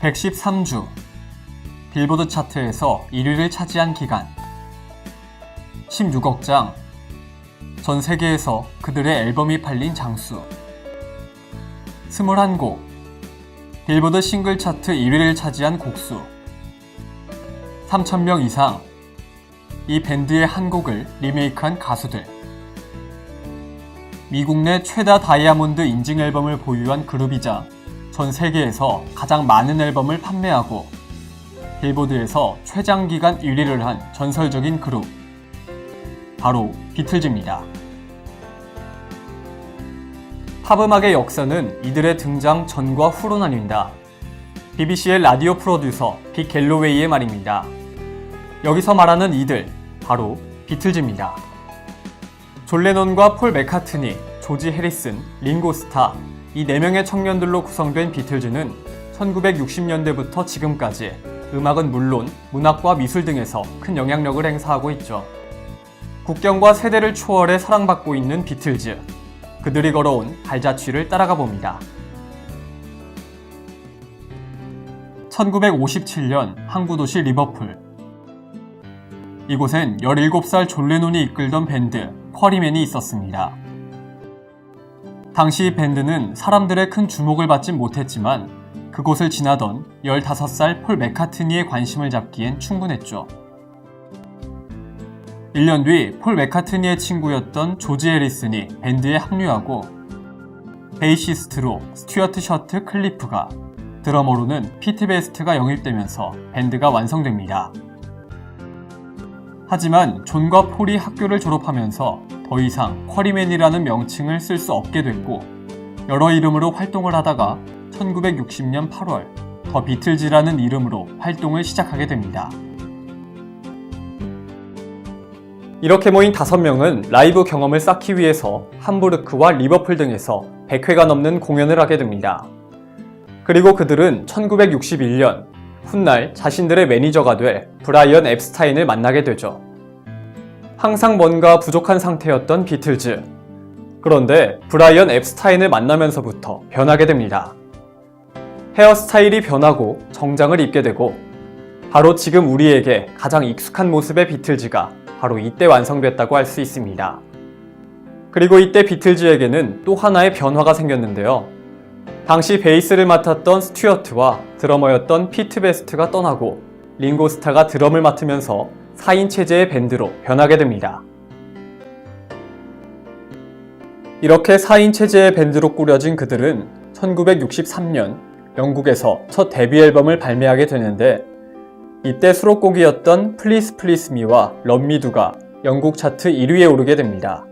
113주 빌보드 차트에서 1위를 차지한 기간 16억 장 전 세계에서 그들의 앨범이 팔린 장수 21곡 빌보드 싱글 차트 1위를 차지한 곡수 3,000명 이상 이 밴드의 한 곡을 리메이크한 가수들 미국 내 최다 다이아몬드 인증 앨범을 보유한 그룹이자 전 세계에서 가장 많은 앨범을 판매하고 빌보드에서 최장기간 1위를 한 전설적인 그룹 바로 비틀즈입니다. 팝음악의 역사는 이들의 등장 전과 후로 나뉜다. BBC의 라디오 프로듀서 빅 갤로웨이의 말입니다. 여기서 말하는 이들 바로 비틀즈입니다. 존 레논과 폴 맥카트니, 조지 해리슨, 링고 스타 이 4명의 청년들로 구성된 비틀즈는 1960년대부터 지금까지 음악은 물론 문학과 미술 등에서 큰 영향력을 행사하고 있죠. 국경과 세대를 초월해 사랑받고 있는 비틀즈. 그들이 걸어온 발자취를 따라가 봅니다. 1957년 항구 도시 리버풀. 이곳엔 17살 존 레논이 이끌던 밴드 쿼리맨이 있었습니다. 당시 이 밴드는 사람들의 큰 주목을 받진 못했지만 그곳을 지나던 15살 폴 맥카트니의 관심을 잡기엔 충분했죠. 1년 뒤 폴 맥카트니의 친구였던 조지 해리슨이 밴드에 합류하고 베이시스트로 스튜어트 셔트 클리프가 드러머로는 피트 베스트가 영입되면서 밴드가 완성됩니다. 하지만 존과 폴이 학교를 졸업하면서 더 이상 쿼리맨이라는 명칭을 쓸 수 없게 됐고 여러 이름으로 활동을 하다가 1960년 8월 더 비틀즈라는 이름으로 활동을 시작하게 됩니다. 이렇게 모인 5명은 라이브 경험을 쌓기 위해서 함부르크와 리버풀 등에서 100회가 넘는 공연을 하게 됩니다. 그리고 그들은 1961년 훗날 자신들의 매니저가 될 브라이언 앱스타인을 만나게 되죠. 항상 뭔가 부족한 상태였던 비틀즈. 그런데 브라이언 앱스타인을 만나면서부터 변하게 됩니다. 헤어스타일이 변하고 정장을 입게 되고 바로 지금 우리에게 가장 익숙한 모습의 비틀즈가 바로 이때 완성됐다고 할 수 있습니다. 그리고 이때 비틀즈에게는 또 하나의 변화가 생겼는데요. 당시 베이스를 맡았던 스튜어트와 드러머였던 피트 베스트가 떠나고 링고 스타가 드럼을 맡으면서 4인 체제의 밴드로 변하게 됩니다. 이렇게 4인 체제의 밴드로 꾸려진 그들은 1963년 영국에서 첫 데뷔 앨범을 발매하게 되는데 이때 수록곡이었던 Please Please Me와 Love Me Do가 영국 차트 1위에 오르게 됩니다.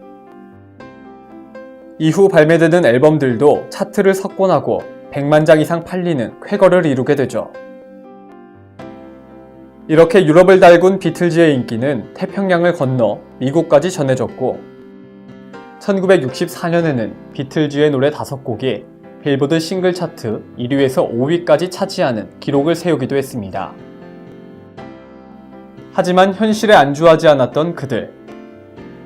이후 발매되는 앨범들도 차트를 석권하고 100만 장 이상 팔리는 쾌거를 이루게 되죠. 이렇게 유럽을 달군 비틀즈의 인기는 태평양을 건너 미국까지 전해졌고 1964년에는 비틀즈의 노래 5곡이 빌보드 싱글 차트 1위에서 5위까지 차지하는 기록을 세우기도 했습니다. 하지만 현실에 안주하지 않았던 그들.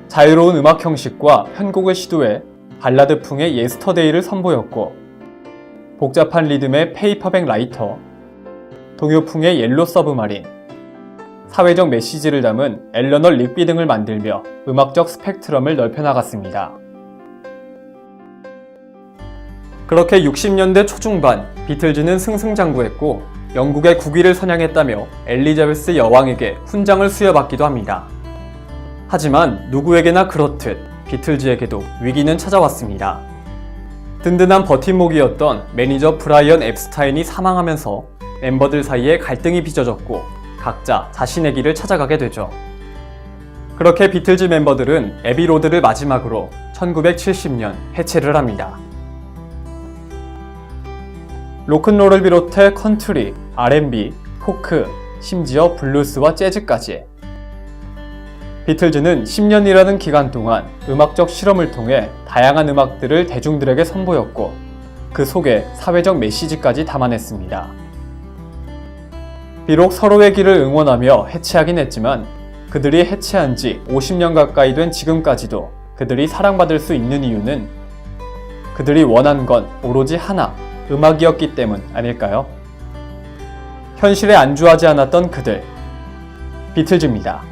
자유로운 음악 형식과 편곡을 시도해 발라드풍의 예스터데이를 선보였고 복잡한 리듬의 페이퍼백 라이터, 동요풍의 옐로 서브마린, 사회적 메시지를 담은 엘러너 릭비 등을 만들며 음악적 스펙트럼을 넓혀나갔습니다. 그렇게 60년대 초중반 비틀즈는 승승장구했고 영국의 국위를 선양했다며 엘리자베스 여왕에게 훈장을 수여받기도 합니다. 하지만 누구에게나 그렇듯 비틀즈에게도 위기는 찾아왔습니다. 든든한 버팀목이었던 매니저 브라이언 앱스타인이 사망하면서 멤버들 사이에 갈등이 빚어졌고 각자 자신의 길을 찾아가게 되죠. 그렇게 비틀즈 멤버들은 에비로드를 마지막으로 1970년 해체를 합니다. 로큰롤을 비롯해 컨트리, R&B, 포크, 심지어 블루스와 재즈까지 비틀즈는 10년이라는 기간 동안 음악적 실험을 통해 다양한 음악들을 대중들에게 선보였고 그 속에 사회적 메시지까지 담아냈습니다. 비록 서로의 길을 응원하며 해체하긴 했지만 그들이 해체한 지 50년 가까이 된 지금까지도 그들이 사랑받을 수 있는 이유는 그들이 원한 건 오로지 하나, 음악이었기 때문 아닐까요? 현실에 안주하지 않았던 그들. 비틀즈입니다.